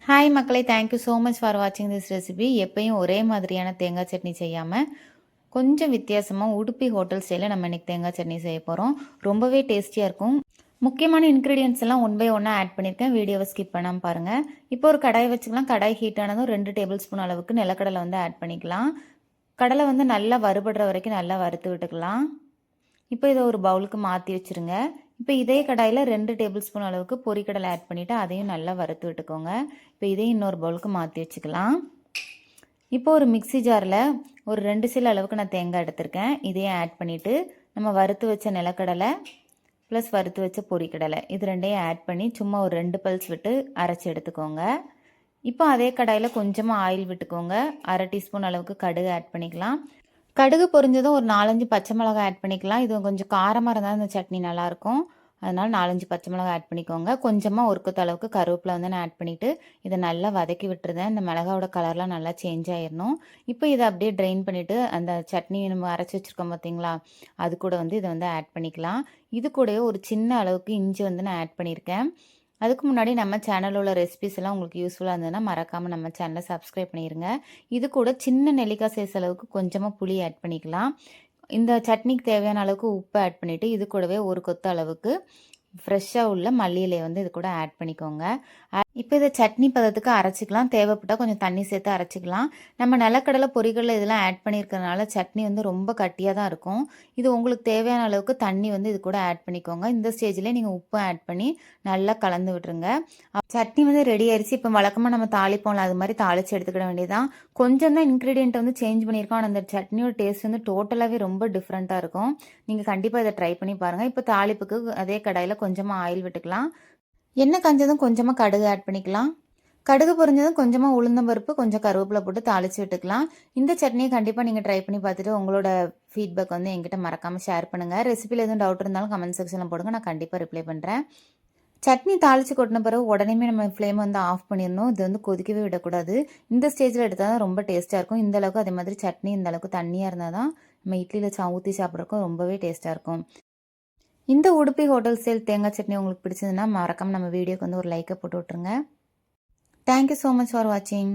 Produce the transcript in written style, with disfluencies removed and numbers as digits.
Hi மக்களே, thank you so much for வாட்சிங் this recipe. எப்பயும் ஒரே மாதிரியான தேங்காய் சட்னி செய்யாமல் கொஞ்சம் வித்தியாசமாக உடுப்பி ஹோட்டல் ஸ்டைலில் நம்ம இன்றைக்கி தேங்காய் சட்னி செய்ய போகிறோம். ரொம்பவே டேஸ்டியாக இருக்கும். முக்கியமான இன்க்ரீடியன்ட்ஸ் எல்லாம் ஒன் பை ஒன்னாக ஆட் பண்ணியிருக்கேன். வீடியோவை ஸ்கிப் பண்ணாமல் பாருங்கள். இப்போ ஒரு கடாய் வச்சுக்கலாம். கடாய் ஹீட் ஆனதும் 2 டேபிள் ஸ்பூன் அளவுக்கு நிலக்கடலை ஆட் பண்ணிக்கலாம். கடலை நல்லா வறுபடுற வரைக்கும் நல்லா வறுத்து விட்டுக்கலாம். இப்போ இதை ஒரு பவுலுக்கு மாற்றி வச்சுருங்க. இப்போ இதே கடாயில் 2 டேபிள் ஸ்பூன் அளவுக்கு பொரிக்கடலை ஆட் பண்ணிவிட்டு அதையும் நல்லா வறுத்து விட்டுக்கோங்க. இப்போ இதையும் இன்னொரு பவுலுக்கு மாற்றி வச்சுக்கலாம். இப்போ ஒரு மிக்சி ஜாரில் ஒரு 2 சில் அளவுக்கு நான் தேங்காய் எடுத்திருக்கேன். இதையும் ஆட் பண்ணிவிட்டு நம்ம வறுத்து வச்ச நிலக்கடலை ப்ளஸ் வறுத்து வச்ச பொரிக்கடலை இது ரெண்டையும் ஆட் பண்ணி சும்மா ஒரு 2 பல்ஸ் விட்டு அரைச்சி எடுத்துக்கோங்க. இப்போ அதே கடாயில் கொஞ்சமாக ஆயில் விட்டுக்கோங்க. 1/2 டீஸ்பூன் அளவுக்கு கடுகு ஆட் பண்ணிக்கலாம். கடுகு பொரிஞ்சதும் ஒரு 4-5 பச்சை மிளகாய் ஆட் பண்ணிக்கலாம். இது கொஞ்சம் காரமாக இருந்தால் இந்த சட்னி நல்லாயிருக்கும். அதனால் 4-5 பச்சை மிளகாய் ஆட் பண்ணிக்கோங்க. கொஞ்சமாக ஒரு கொத்து அளவுக்கு கருவேப்பிலை நான் ஆட் பண்ணிவிட்டு இதை நல்லா வதக்கி விட்டுருந்தேன். இந்த மிளகாவோட கலர்லாம் நல்லா சேஞ்ச் ஆயிடணும். இப்போ இதை அப்படியே ட்ரெயின் பண்ணிவிட்டு அந்த சட்னி நம்ம அரைச்சி வச்சுருக்கோம் பார்த்தீங்களா, அது கூட இதை ஆட் பண்ணிக்கலாம். இது கூடவே ஒரு சின்ன அளவுக்கு இஞ்சி நான் ஆட் பண்ணியிருக்கேன். அதுக்கு முன்னாடி நம்ம சேனலில் உள்ள ரெசிபிஸ் எல்லாம் உங்களுக்கு யூஸ்ஃபுல்லாக இருந்ததுன்னா மறக்காமல் நம்ம சேனலை சப்ஸ்கிரைப் பண்ணிடுங்க. இது கூட சின்ன நெல்லிக்காய் சைஸ் அளவுக்கு கொஞ்சமாக புளி ஆட் பண்ணிக்கலாம். இந்த சட்னிக்கு தேவையான அளவுக்கு உப்பு ஆட் பண்ணிவிட்டு இது கூடவே ஒரு கொத்து அளவுக்கு ஃப்ரெஷ்ஷாக உள்ள மல்லி இலையை இது கூட ஆட் பண்ணிக்கோங்க. இப்போ இதை சட்னி பதத்துக்கு அரைச்சிக்கலாம். தேவைப்பட்டால் கொஞ்சம் தண்ணி சேர்த்து அரைச்சிக்கலாம். நம்ம நிலக்கடலை பொரிகடலை இதெல்லாம் ஆட் பண்ணியிருக்கிறதுனால சட்னி ரொம்ப கட்டியாக தான் இருக்கும். இது உங்களுக்கு தேவையான அளவுக்கு தண்ணி இது கூட ஆட் பண்ணிக்கோங்க. இந்த ஸ்டேஜ்லேயே நீங்கள் உப்பு ஆட் பண்ணி நல்லா கலந்து விட்டுருங்க. சட்னி ரெடி ஆயிடுச்சு. இப்போ வழக்கமாக நம்ம தாளிப்போம்ல, அது மாதிரி தாளித்து எடுத்துக்கிட வேண்டியதான். கொஞ்சம் தான் இன்க்ரீடியன்ட் சேஞ்ச் பண்ணியிருக்கோம். ஆனால் அந்த சட்னியோட டேஸ்ட் டோட்டலாகவே ரொம்ப டிஃப்ரெண்ட்டாக இருக்கும். நீங்கள் கண்டிப்பாக இதை ட்ரை பண்ணி பாருங்கள். இப்போ தாளிப்புக்கு அதே கடாயில் கொஞ்சமாக ஆயில் விட்டுக்கலாம். எண்ணெய் காஞ்சதும் கொஞ்சமாக கடுகு ஆட் பண்ணிக்கலாம். கடுகு பொரிஞ்சதும் கொஞ்சமாக உளுந்தம்பருப்பு கொஞ்சம் கருவேப்பிலை போட்டு தாளித்து விட்டுக்கலாம். இந்த சட்னியை கண்டிப்பாக நீங்கள் ட்ரை பண்ணி பார்த்துட்டு உங்களோட ஃபீட்பேக் என்கிட்ட மறக்காமல் ஷேர் பண்ணுங்கள். ரெசிபியில் எதுவும் டவுட் இருந்தாலும் கமெண்ட் செக்ஷனில் போடுங்க, நான் கண்டிப்பாக ரிப்ளை பண்ணுறேன். சட்னி தாளித்து கொட்டின பிறகு உடனே நம்ம ஃப்ளேம் ஆஃப் பண்ணிடணும். இது கொதிக்கவே விடக்கூடாது. இந்த ஸ்டேஜில் எடுத்தால் தான் ரொம்ப டேஸ்ட்டாக இருக்கும். இந்த அளவுக்கு அதே மாதிரி சட்னி இந்த அளவுக்கு தண்ணியாக இருந்தால் தான் நம்ம இட்லியில் ஊற்றி சாப்பிட்றதுக்கும் ரொம்பவே டேஸ்ட்டாக இருக்கும். இந்த உடுப்பி ஹோட்டல் ஸ்டைல் தேங்காய் சட்னி உங்களுக்கு பிடிச்சதுன்னா மறக்காமல் நம்ம வீடியோக்கு ஒரு லைக்கை போட்டு விட்ருங்க. தேங்க்யூ ஸோ மச் ஃபார் வாட்சிங்.